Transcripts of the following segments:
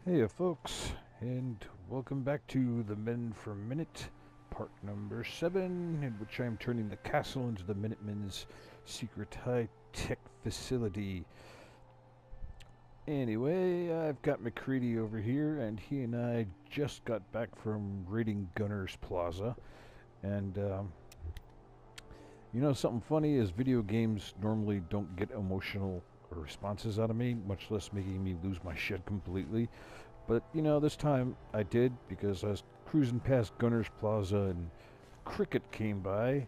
Hey folks, and welcome back to the Men for Minute, part number 7, in which I'm turning the castle into the Minutemen's secret high-tech facility. Anyway, I've got McCready over here, and he and I just got back from raiding Gunner's Plaza, and something funny is video games normally don't get emotional responses out of me, much less making me lose my shit completely. But, this time I did, because I was cruising past Gunner's Plaza and Cricket came by,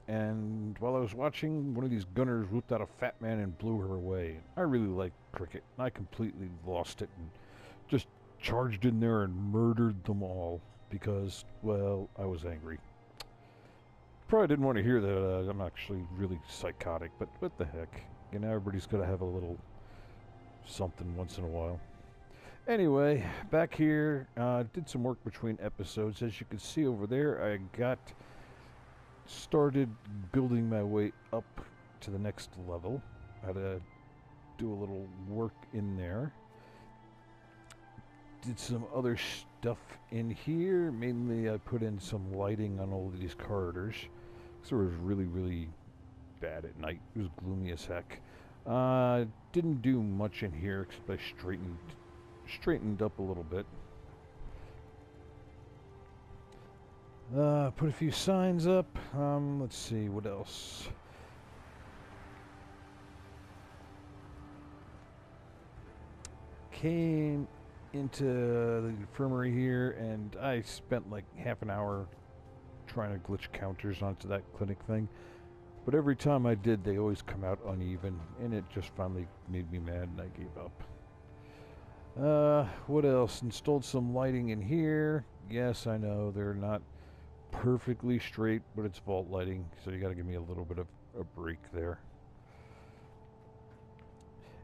and while I was watching, one of these gunners whooped out a fat man and blew her away. I really like Cricket, and I completely lost it and just charged in there and murdered them all because, well, I was angry. Probably didn't want to hear that. I'm actually really psychotic, but what the heck. Everybody's got to have a little something once in a while. Anyway, back here, did some work between episodes. As you can see over there, I got started building my way up to the next level. I had to do a little work in there. Did some other stuff in here. Mainly I put in some lighting on all of these corridors. So it was really, really bad at night. It was gloomy as heck. Didn't do much in here except I straightened up a little bit. Put a few signs up. Let's see, what else? Came into the infirmary here, and I spent like half an hour trying to glitch counters onto that clinic thing. But every time I did, they always come out uneven, and it just finally made me mad, and I gave up. What else? Installed some lighting in here. Yes, I know, they're not perfectly straight, but it's vault lighting, so you gotta give me a little bit of a break there.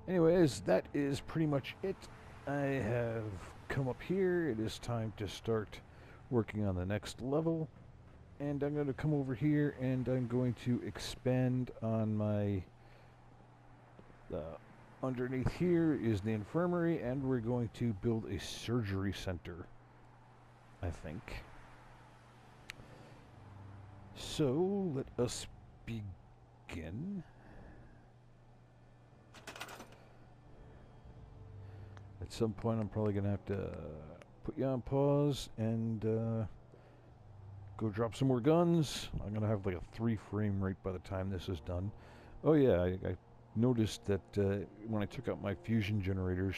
Anyways, that is pretty much it. I have come up here. It is time to start working on the next level. And I'm going to come over here and I'm going to expand on my... underneath here is the infirmary, and we're going to build a surgery center, I think. So, let us begin. At some point I'm probably going to have to put you on pause and go drop some more guns. I'm going to have like a 3 frame rate by the time this is done. Oh yeah, I noticed that when I took out my fusion generators,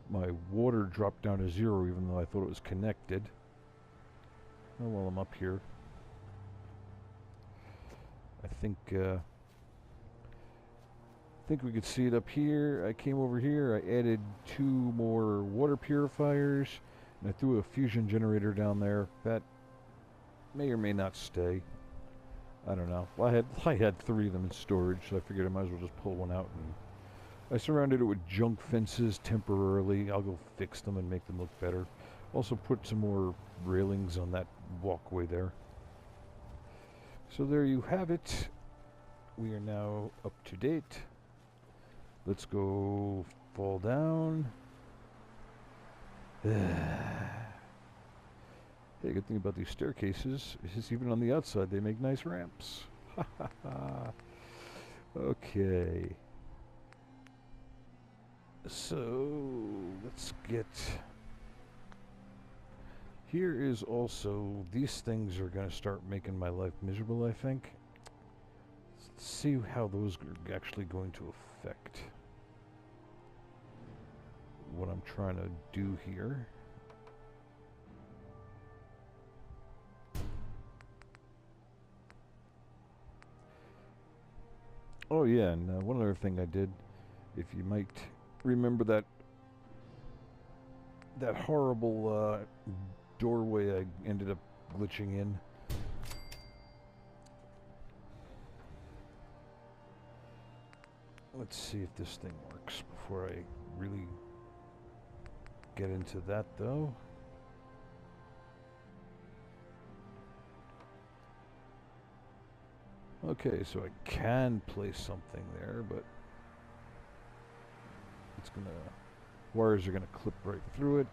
my water dropped down to 0 even though I thought it was connected. Oh, well, I'm up here. I think we could see it up here. I came over here, I added 2 more water purifiers, and I threw a fusion generator down there. That may or may not stay. I don't know. Well, I had 3 of them in storage, so I figured I might as well just pull one out. And I surrounded it with junk fences temporarily. I'll go fix them and make them look better. Also put some more railings on that walkway there. So there you have it. We are now up to date. Let's go fall down. Hey, good thing about these staircases is even on the outside they make nice ramps. Okay. So, let's get... Here is also... These things are going to start making my life miserable, I think. Let's see how those are actually going to affect what I'm trying to do here. Oh yeah, and one other thing I did, if you might remember that horrible doorway I ended up glitching in. Let's see if this thing works before I really get into that, though. Okay, so I can place something there, but it's gonna Wires are going to clip right through it.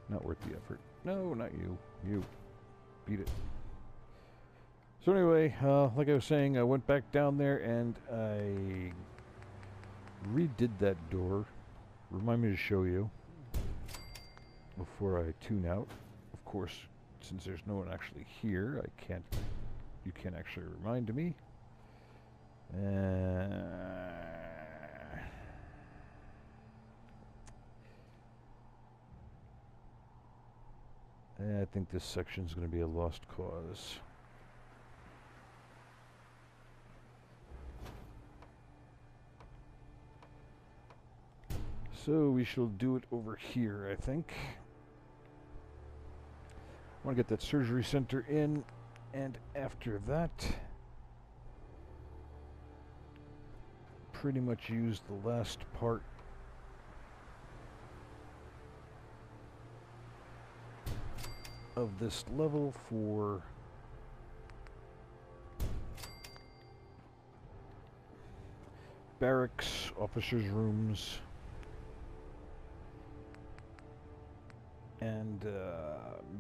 Not worth the effort. No, not you. You. Beat it. So anyway, like I was saying, I went back down there and I redid that door. Remind me to show you before I tune out. Of course, since there's no one actually here, I can't. You can't actually remind me. I think this section's going to be a lost cause. So we shall do it over here, I think. I want to get that surgery center in, and after that, pretty much use the last part of this level for barracks, officers' rooms, and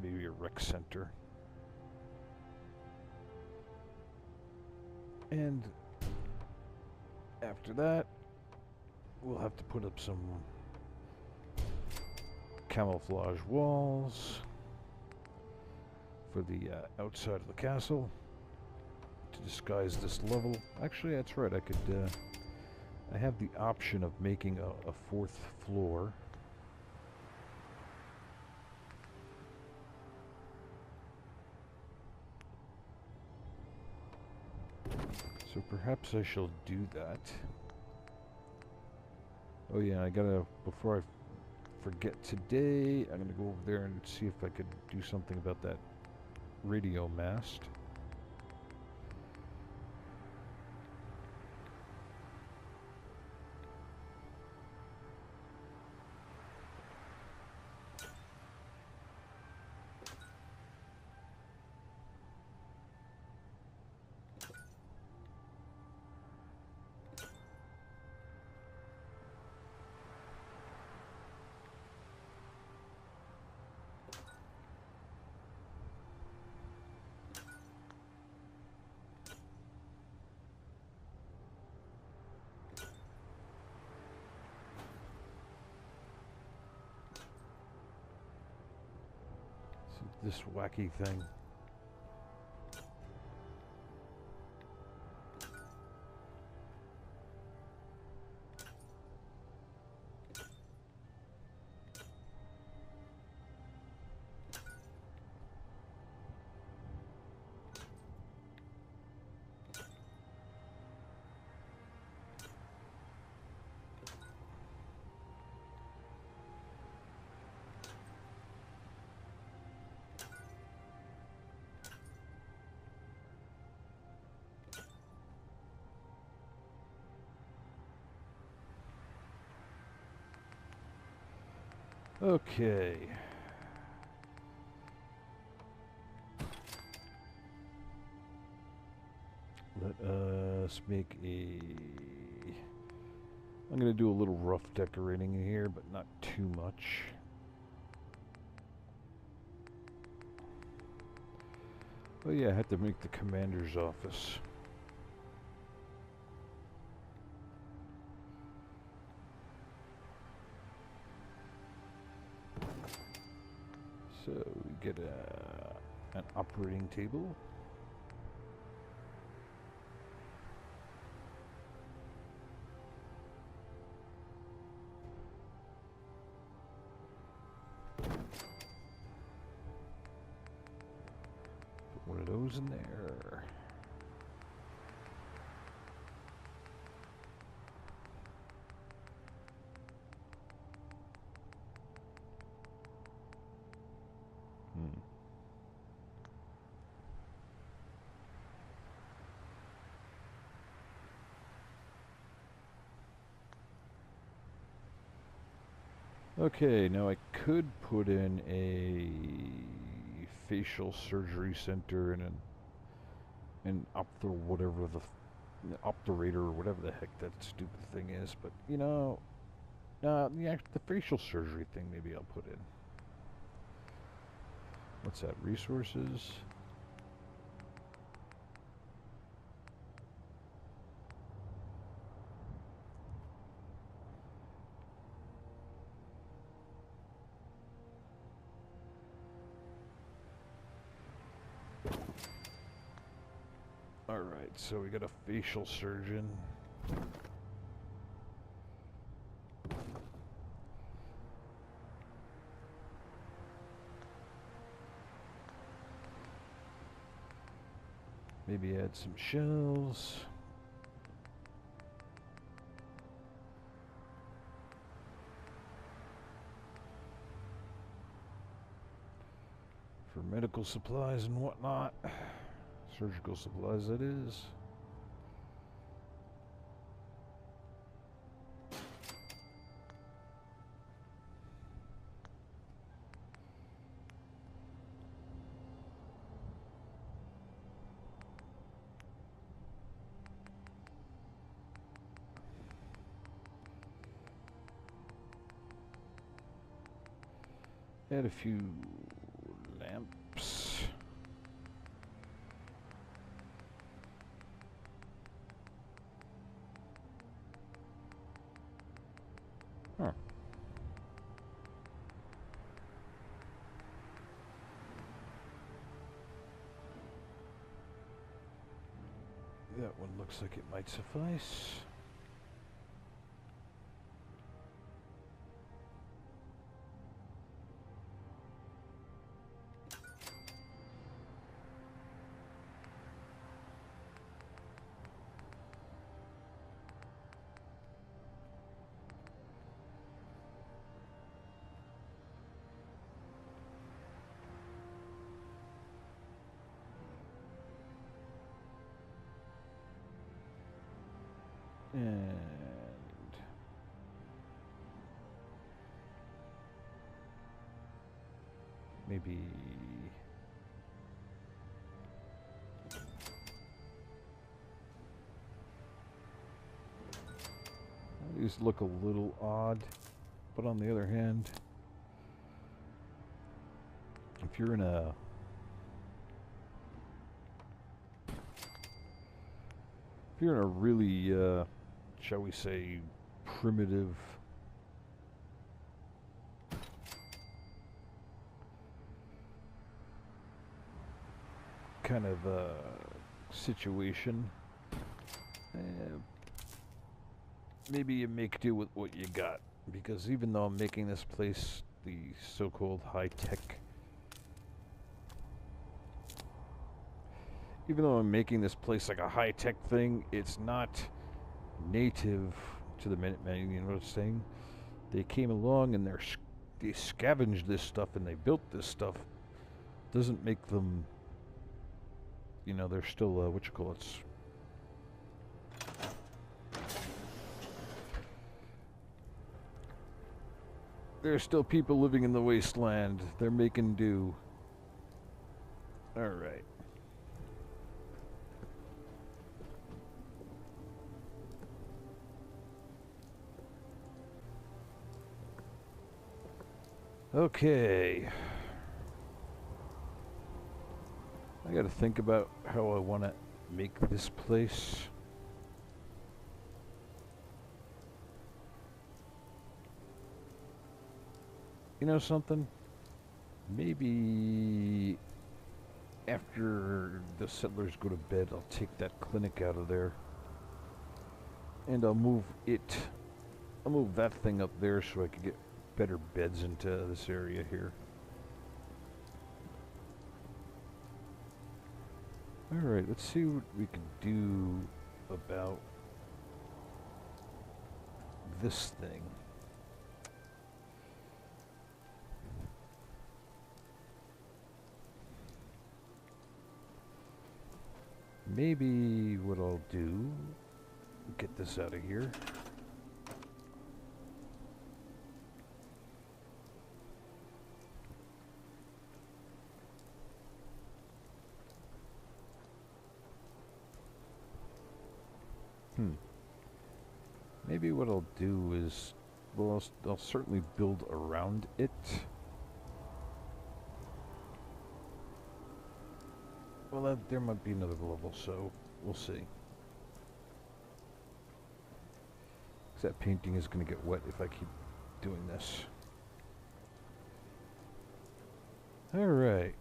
maybe a rec center. And after that, we'll have to put up some camouflage walls for the outside of the castle to disguise this level. Actually, that's right. I have the option of making a fourth floor. So perhaps I shall do that. Oh yeah, I gotta, before I forget today, I'm gonna go over there and see if I could do something about that radio mast. This wacky thing. Okay. Let us make a... I'm going to do a little rough decorating in here, but not too much. Oh yeah, I had to make the commander's office. So we get an operating table. Put one of those in there. Okay, now I could put in a facial surgery center and an ophtho whatever the the operator or whatever the heck that stupid thing is. But you know, the facial surgery thing maybe I'll put in. What's that? Resources. Alright, so we got a facial surgeon. Maybe add some shells. For medical supplies and whatnot. Surgical supplies, that is. Add a few lamps. Huh. That one looks like it might suffice. And maybe these look a little odd, but on the other hand, if you're in a really shall we say primitive kind of situation, maybe you make do with what you got, because even though I'm making this place the so-called high-tech, even though I'm making this place like a high-tech thing, it's not native to the Minutemen, you know what I'm saying? They came along and they scavenged this stuff and they built this stuff. Doesn't make them, you know, they're still, what you call it? There's still people living in the wasteland. They're making do. Alright. Okay. I gotta think about how I want to make this place. You know something? Maybe after the settlers go to bed, I'll take that clinic out of there. And I'll move that thing up there so I can get better beds into this area here. Alright, let's see what we can do about this thing. Maybe what I'll do, get this out of here. Maybe what I'll do is, well, I'll certainly build around it. Well, there might be another level, so we'll see. That painting is going to get wet if I keep doing this. Alright.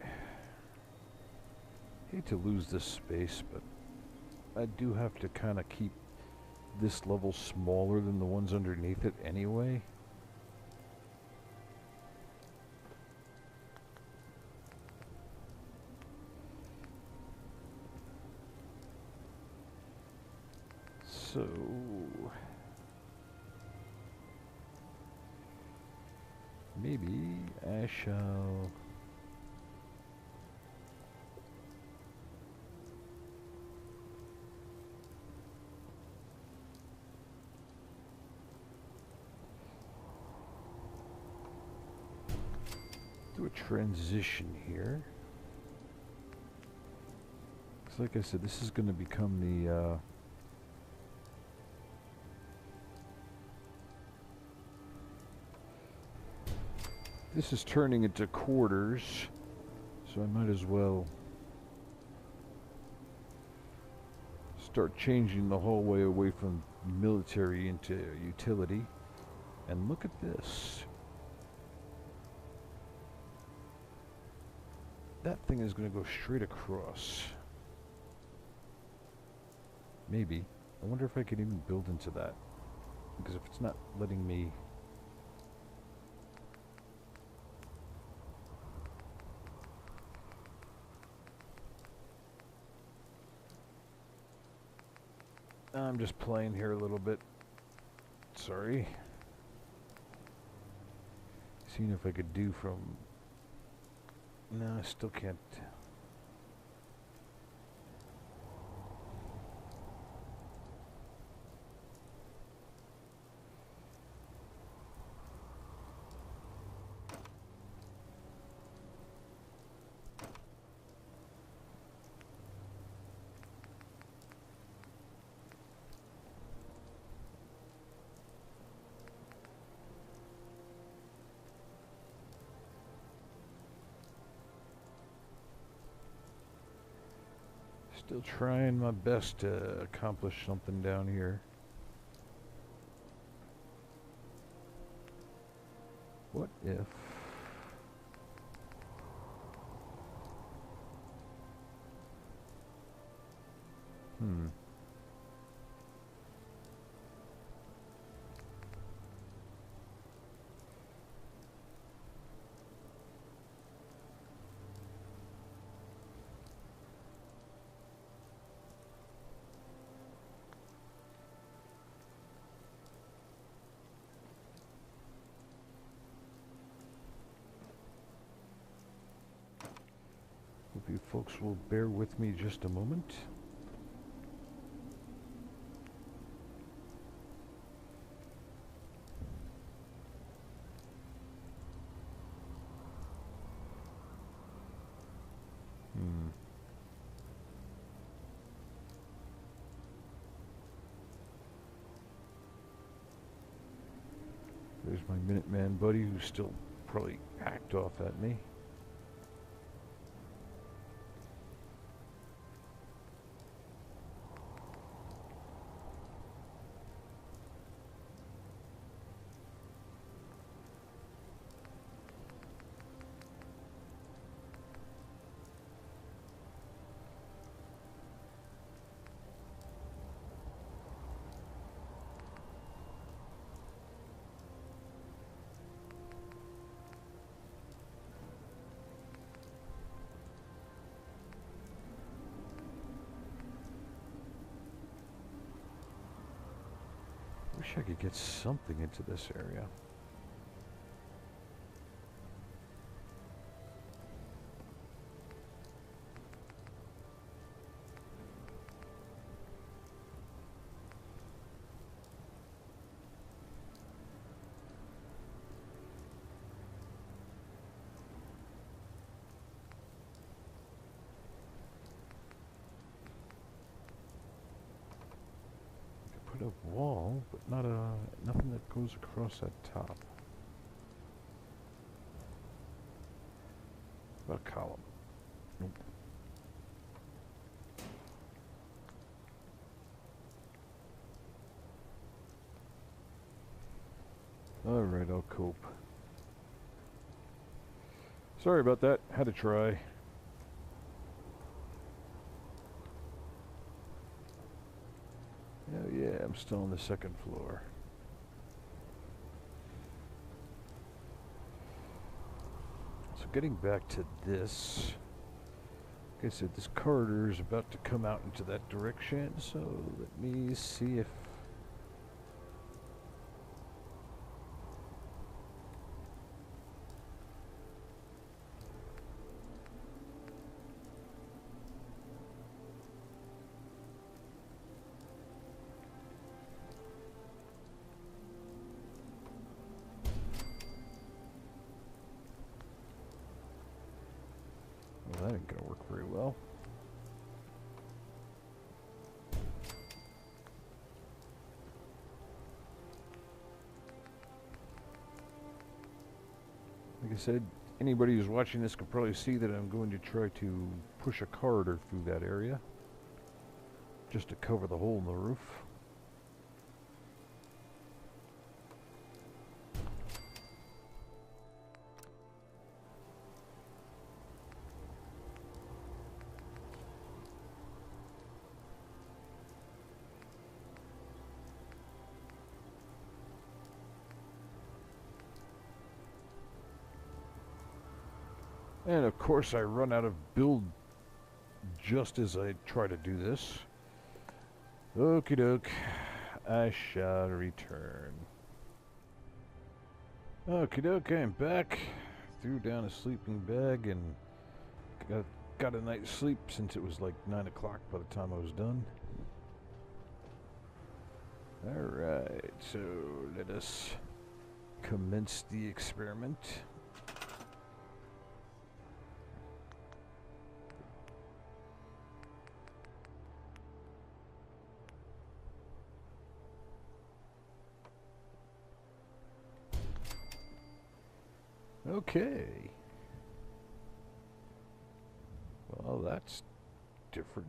Hate to lose this space, but I do have to kind of keep this level smaller than the ones underneath it anyway. So maybe I shall do a transition here. Because like I said, this is going to become the this is turning into quarters, so I might as well start changing the hallway away from military into utility. And look at this. That thing is going to go straight across. Maybe. I wonder if I could even build into that. Because if it's not letting me... I'm just playing here a little bit. Sorry. Seeing if I could do from... No, I still can't. Still trying my best to accomplish something down here. What if... Hope you folks will bear with me just a moment. There's my Minuteman buddy who's still probably hacked off at me. Wish I could get something into this area. bit of wall, but not nothing that goes across that top. About a column. Nope. Alright, I'll cope. Sorry about that. Had to try. Oh yeah, I'm still on the second floor. So getting back to this, like I said, this corridor is about to come out into that direction, so let me see if that ain't gonna work very well. Like I said, anybody who's watching this can probably see that I'm going to try to push a corridor through that area just to cover the hole in the roof. And of course I run out of build just as I try to do this. Okie doke, I shall return. Okie doke, I'm back. Threw down a sleeping bag and got a night's sleep since it was like 9 o'clock by the time I was done. Alright, so let us commence the experiment. Okay. Well, that's different.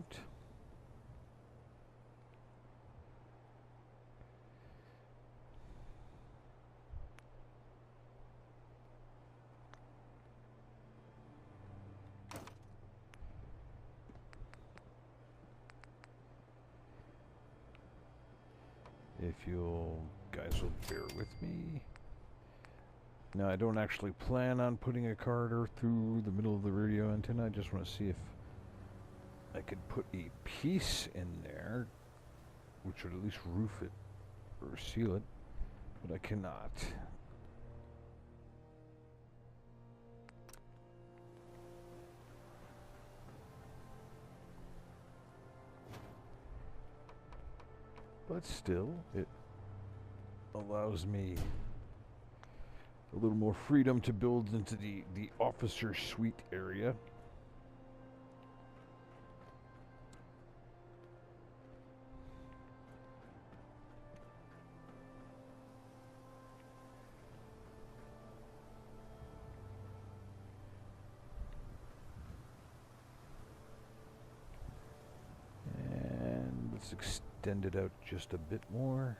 If you guys will bear with me. Now, I don't actually plan on putting a corridor through the middle of the radio antenna. I just want to see if I could put a piece in there, which would at least roof it or seal it, but I cannot. But still, it allows me a little more freedom to build into the officer suite area. And let's extend it out just a bit more.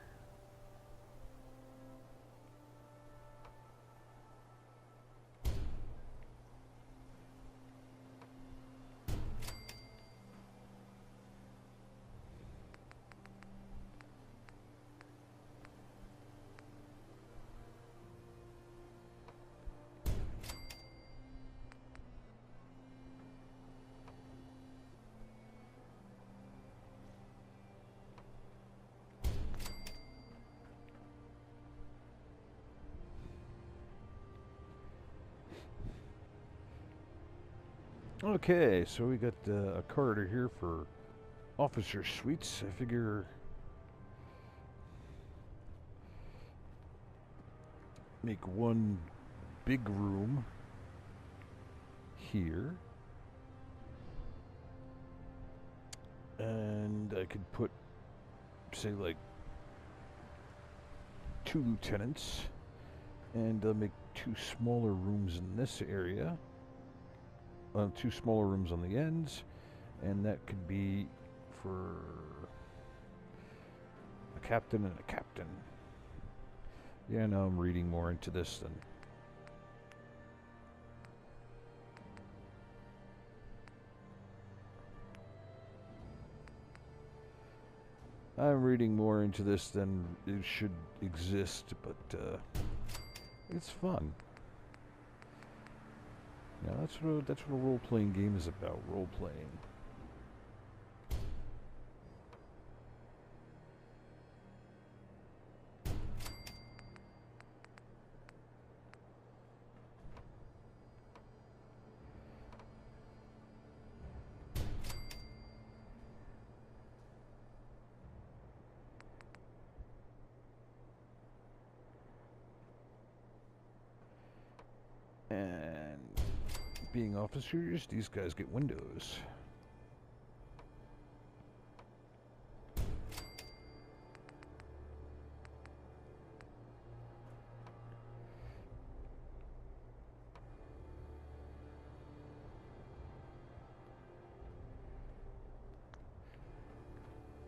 Okay, so we got a corridor here for officer suites. I figure make one big room here, and I could put, say, like 2 lieutenants, and make 2 smaller rooms in this area. 2 smaller rooms on the ends, and that could be for a captain and a captain. Yeah, now I'm reading more into this than... I'm reading more into this than it should exist, but it's fun. Now that's what a role-playing game is about, role-playing. And being officers, these guys get windows.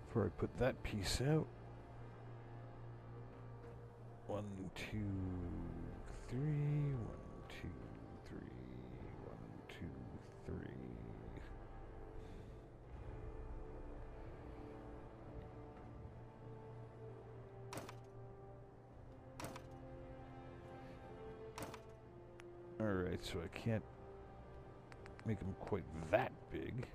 Before I put that piece out. 1, 2, 3. 1, 2, 3. 1, 2, 3. Alright, so I can't make them quite that big.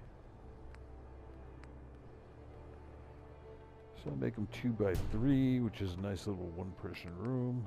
So I'll make them 2 by 3, which is a nice little 1-person room.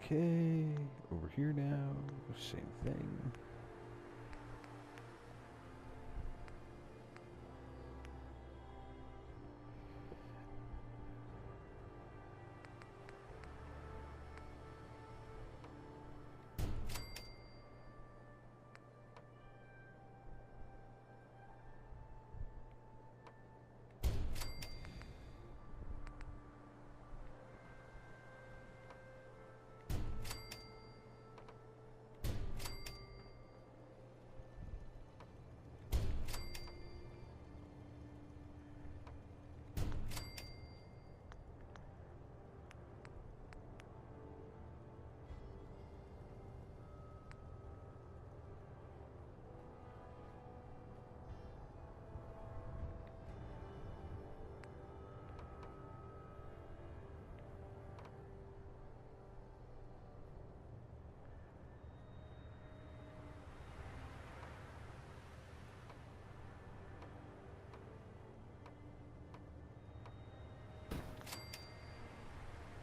Okay, over here now, same thing.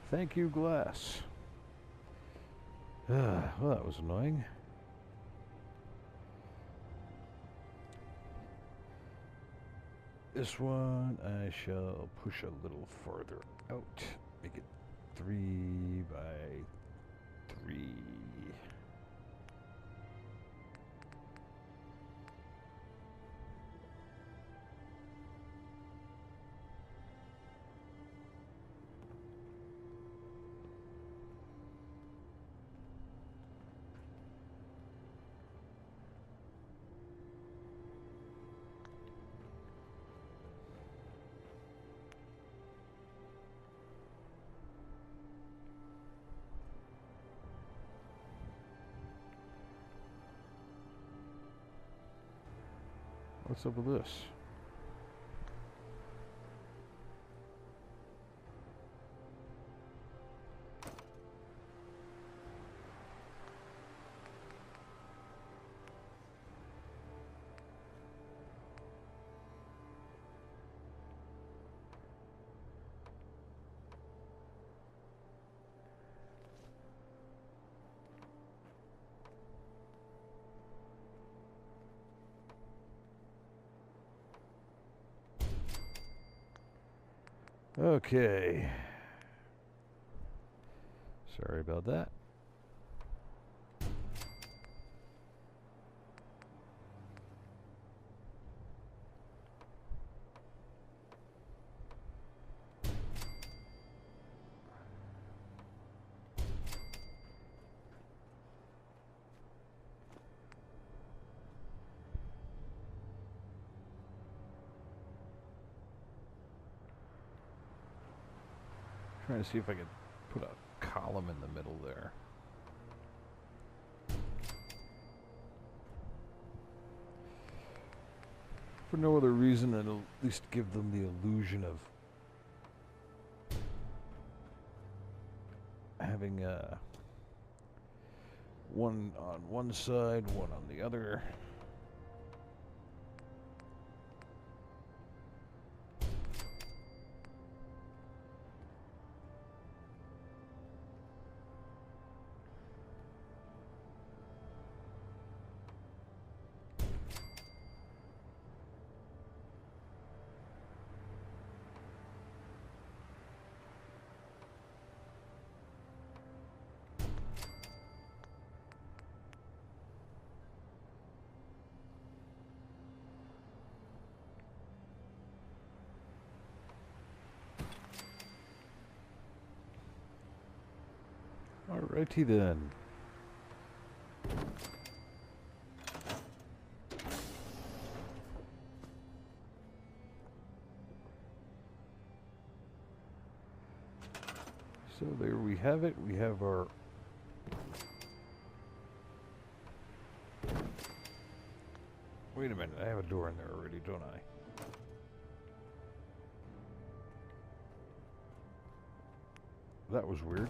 Thank you, glass. Well, that was annoying. This one I shall push a little farther out. Make it 3 by 3. What's up with this? Okay. Sorry about that. Trying to see if I can put a column in the middle there. For no other reason than at least give them the illusion of having one on one side, one on the other. Alrighty then. So there we have it. We have our wait a minute, I have a door in there already, don't I? That was weird.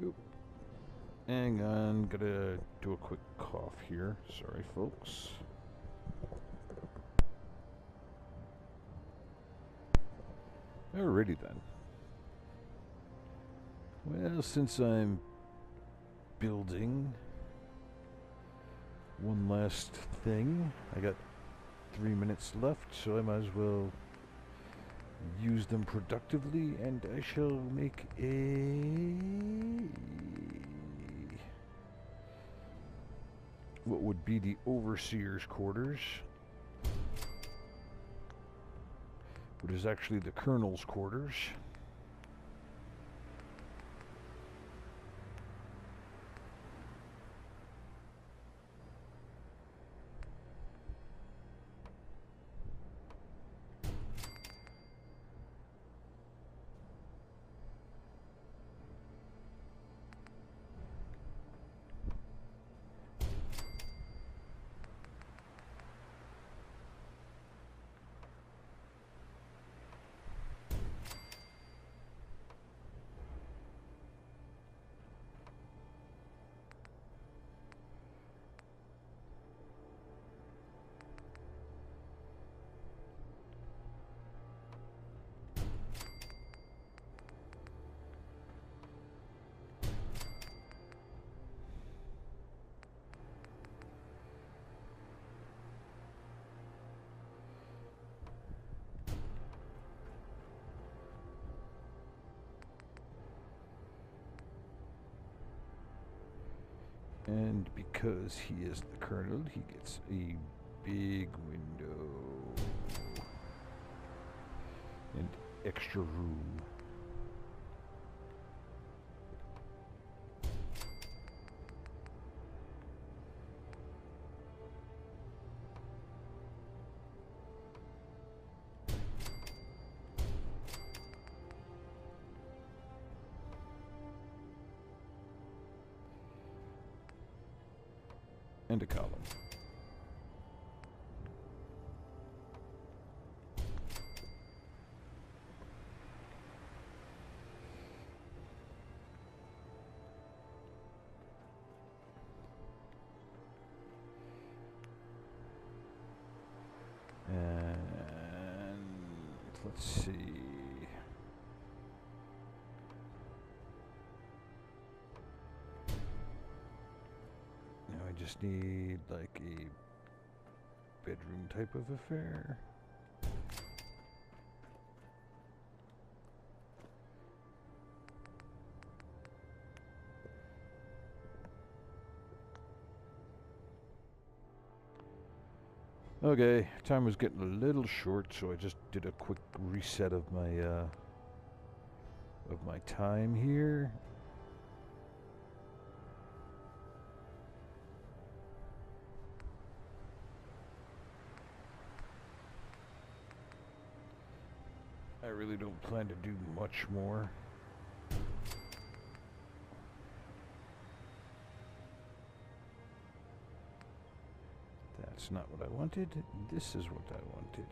Oop. Hang on, gotta do a quick cough here. Sorry, folks. Alrighty then. Well, since I'm building one last thing, I got 3 minutes left, so I might as well use them productively, and I shall make what would be the overseer's quarters, which is actually the colonel's quarters. And because he is the colonel, he gets a big window and extra room. And a column. And let's see. Now I just need like a bedroom type of affair. Okay, time was getting a little short, so I just did a quick reset of my time here. I really don't plan to do much more. That's not what I wanted. This is what I wanted.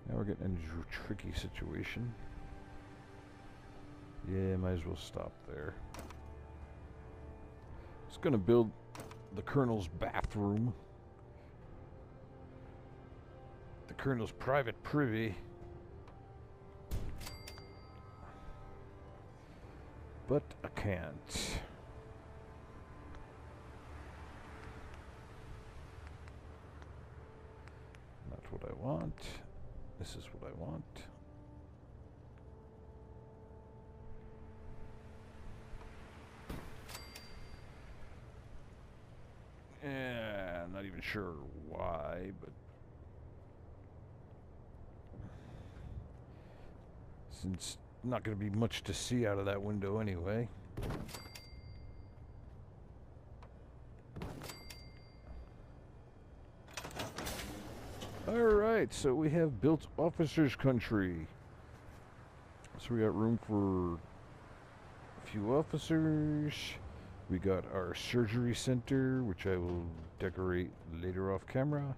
Now we're getting into a tricky situation. Yeah, might as well stop there. It's gonna build the Colonel's bathroom. The Colonel's private privy. But I can't. Not what I want. This is what I want. Yeah, I'm not even sure why, but since not going to be much to see out of that window anyway. Alright, so we have built officers' country. So we got room for a few officers. We got our surgery center, which I will decorate later off camera.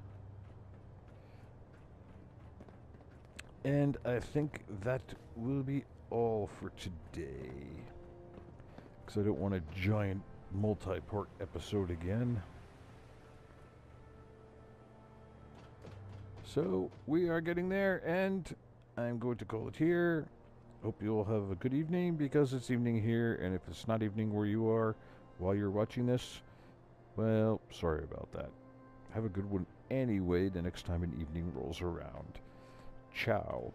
And I think that will be all for today. Because I don't want a giant multi-part episode again. So we are getting there, and I'm going to call it here. Hope you all have a good evening, because it's evening here, and if it's not evening where you are while you're watching this, well, sorry about that. Have a good one anyway the next time an evening rolls around. Ciao.